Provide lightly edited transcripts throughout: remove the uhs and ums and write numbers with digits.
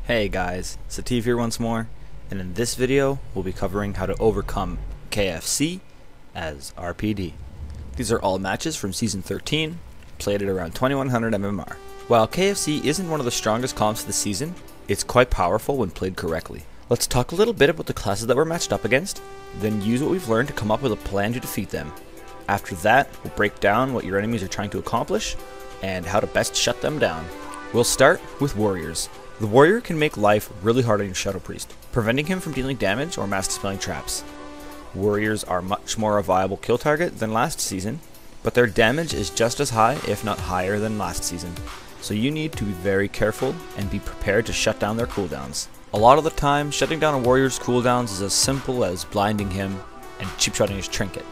Hey guys, Sativ here once more, and in this video we'll be covering how to overcome KFC as RPD. These are all matches from Season 13, played at around 2100 MMR. While KFC isn't one of the strongest comps of the season, it's quite powerful when played correctly. Let's talk a little bit about the classes that we're matched up against, then use what we've learned to come up with a plan to defeat them. After that, we'll break down what your enemies are trying to accomplish, and how to best shut them down. We'll start with warriors. The warrior can make life really hard on your Shadow Priest, preventing him from dealing damage or mass dispelling traps. Warriors are much more a viable kill target than last season, but their damage is just as high, if not higher, than last season, so you need to be very careful and be prepared to shut down their cooldowns. A lot of the time, shutting down a warrior's cooldowns is as simple as blinding him and cheap-shotting his trinket.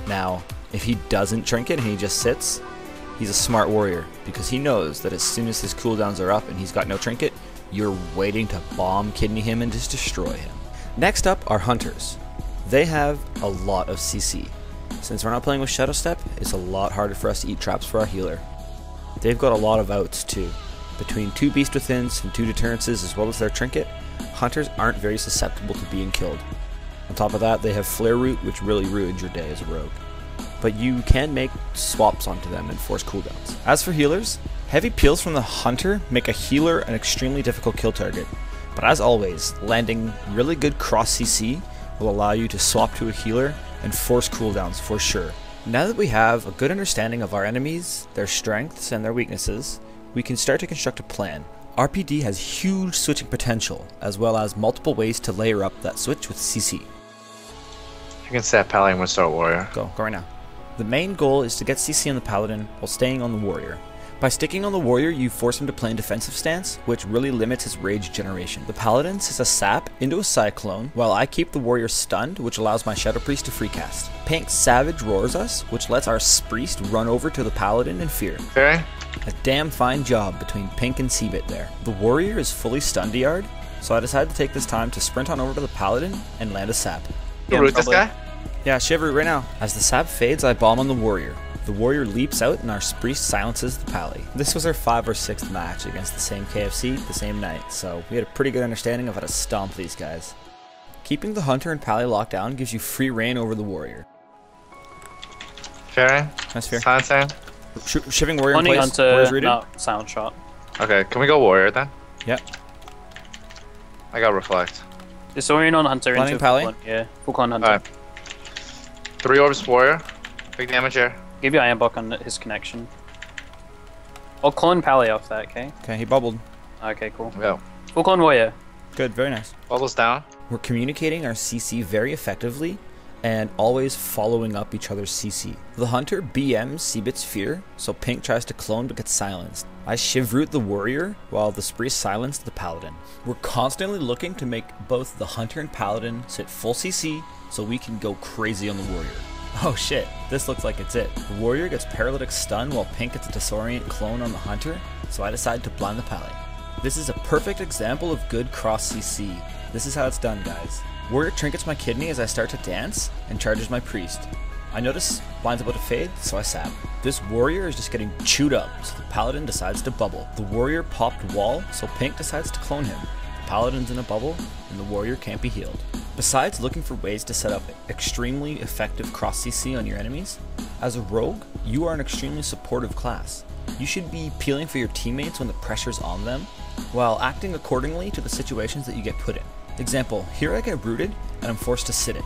Now, if he doesn't trinket and he just sits, he's a smart warrior, because he knows that as soon as his cooldowns are up and he's got no trinket, you're waiting to bomb kidney him and just destroy him. Next up are hunters. They have a lot of CC. Since we're not playing with Shadow Step, it's a lot harder for us to eat traps for our healer. They've got a lot of outs too. Between 2 Beast Withins and 2 Deterrences as well as their trinket, hunters aren't very susceptible to being killed. On top of that, they have Flare Root, which really ruins your day as a rogue. But you can make swaps onto them and force cooldowns. As for healers, heavy peels from the hunter make a healer an extremely difficult kill target. But as always, landing really good cross CC will allow you to swap to a healer and force cooldowns for sure. Now that we have a good understanding of our enemies, their strengths, and their weaknesses, we can start to construct a plan. RPD has huge switching potential, as well as multiple ways to layer up that switch with CC. You can set Paladin with Start Warrior. Go right now. The main goal is to get CC on the Paladin while staying on the Warrior. By sticking on the Warrior, you force him to play in defensive stance, which really limits his rage generation. The Paladin sets a sap into a Cyclone, while I keep the Warrior stunned, which allows my Shadow Priest to free cast. Pink Savage roars us, which lets our Spriest run over to the Paladin in fear. Okay. A damn fine job between Pink and Seabit there. The Warrior is fully stunned yard, so I decided to take this time to sprint on over to the Paladin and land a sap. You root this guy? Yeah, shiver right now. As the sap fades, I bomb on the warrior. The warrior leaps out and our Spriest silences the pally. This was our 5th or 6th match against the same KFC the same night, so we had a pretty good understanding of how to stomp these guys. Keeping the hunter and pally locked down gives you free reign over the warrior. Fair. Nice fear. Silence. Shiving warrior in place. Hunter, Warrior's rooted. no, silent shot. Okay, can we go warrior then? Yep. I got reflect. Disorient on hunter Blinding into pally? full con, yeah, full con hunter. Alright. 3 orbs warrior. Big damage here. Give you iron block on his connection. I'll clone pally off that, okay? Okay, he bubbled. Okay, cool. Go. Full con warrior. Good, very nice. Bubbles down. We're communicating our CC very effectively and always following up each other's CC. The hunter BMs Seabit's fear, so Pink tries to clone but gets silenced. I shiv root the warrior while the Spriest silenced the paladin. We're constantly looking to make both the hunter and paladin sit full CC so we can go crazy on the warrior. Oh shit, this looks like it's it. The warrior gets paralytic stun while Pink gets a disorient clone on the hunter, so I decide to blind the pally. This is a perfect example of good cross CC. This is how it's done, guys. Warrior trinkets my kidney as I start to dance and charges my priest. I notice blind's about to fade, so I sap. This warrior is just getting chewed up, so the paladin decides to bubble. The warrior popped wall, so Pink decides to clone him. The paladin's in a bubble, and the warrior can't be healed. Besides looking for ways to set up extremely effective cross CC on your enemies, as a rogue, you are an extremely supportive class. You should be peeling for your teammates when the pressure's on them, while acting accordingly to the situations that you get put in. Example, here I get rooted, and I'm forced to sit it.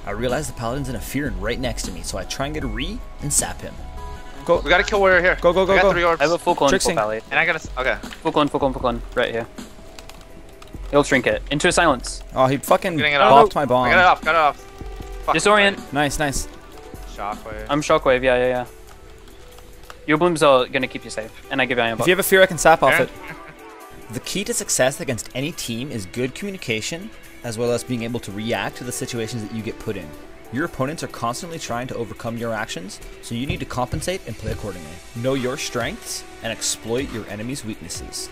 I realize the paladin's in a fear and right next to me, so I try and get a re and sap him. Go. We gotta kill warrior here. Go, go, go, I got go. 3 orbs. I have a full con, full Tricksing. pally. And I got a... Okay. Full con, right here. He'll trinket. Into a silence. Oh, he fucking Getting it bopped off. my bomb. I got it off, got it off. Fuck. Disorient. Nice, nice. Shockwave. I'm shockwave, yeah. Your blooms are gonna keep you safe, and I give you iron If block. you have a fear, I can sap off Fair. it. The key to success against any team is good communication, as well as being able to react to the situations that you get put in. Your opponents are constantly trying to overcome your actions, so you need to compensate and play accordingly. Know your strengths and exploit your enemy's weaknesses.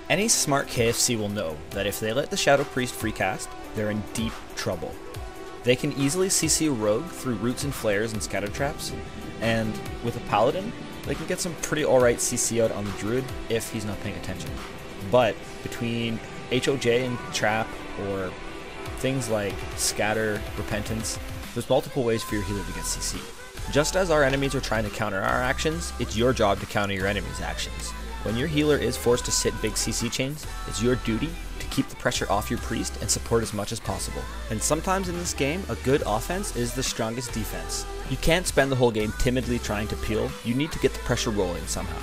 Any smart KFC will know that if they let the Shadow Priest freecast, they're in deep trouble. They can easily CC a rogue through roots and flares and scatter traps, and with a paladin, they can get some pretty alright CC out on the Druid if he's not paying attention. But between HOJ and Trap, or things like Scatter, Repentance, there's multiple ways for your healer to get CC. Just as our enemies are trying to counter our actions, it's your job to counter your enemy's actions. When your healer is forced to sit big CC chains, it's your duty to keep the pressure off your priest and support as much as possible. And sometimes in this game, a good offense is the strongest defense. You can't spend the whole game timidly trying to peel, you need to get the pressure rolling somehow.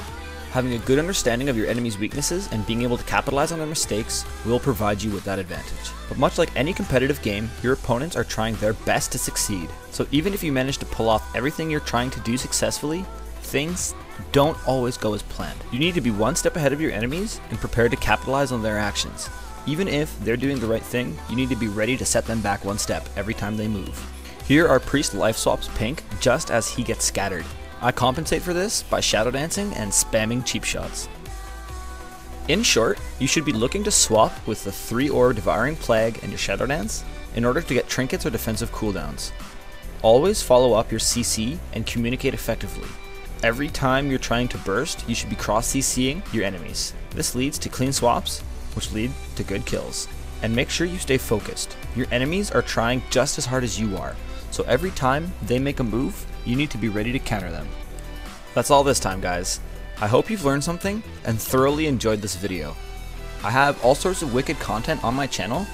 Having a good understanding of your enemy's weaknesses and being able to capitalize on their mistakes will provide you with that advantage. But much like any competitive game, your opponents are trying their best to succeed. So even if you manage to pull off everything you're trying to do successfully, things don't always go as planned. You need to be one step ahead of your enemies and prepared to capitalize on their actions. Even if they're doing the right thing, you need to be ready to set them back one step every time they move. Here our priest life swaps pink just as he gets scattered. I compensate for this by shadow dancing and spamming cheap shots. In short, you should be looking to swap with the 3-orb Devouring Plague and your shadow dance in order to get trinkets or defensive cooldowns. Always follow up your CC and communicate effectively. Every time you're trying to burst, you should be cross CCing your enemies. This leads to clean swaps, which lead to good kills. And make sure you stay focused. Your enemies are trying just as hard as you are, so every time they make a move, you need to be ready to counter them. That's all this time, guys. I hope you've learned something and thoroughly enjoyed this video. I have all sorts of wicked content on my channel,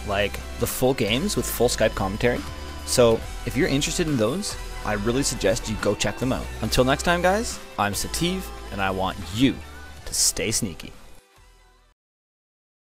like the full games with full Skype commentary, so if you're interested in those, I really suggest you go check them out. Until next time, guys, I'm Sativ, and I want you to stay sneaky.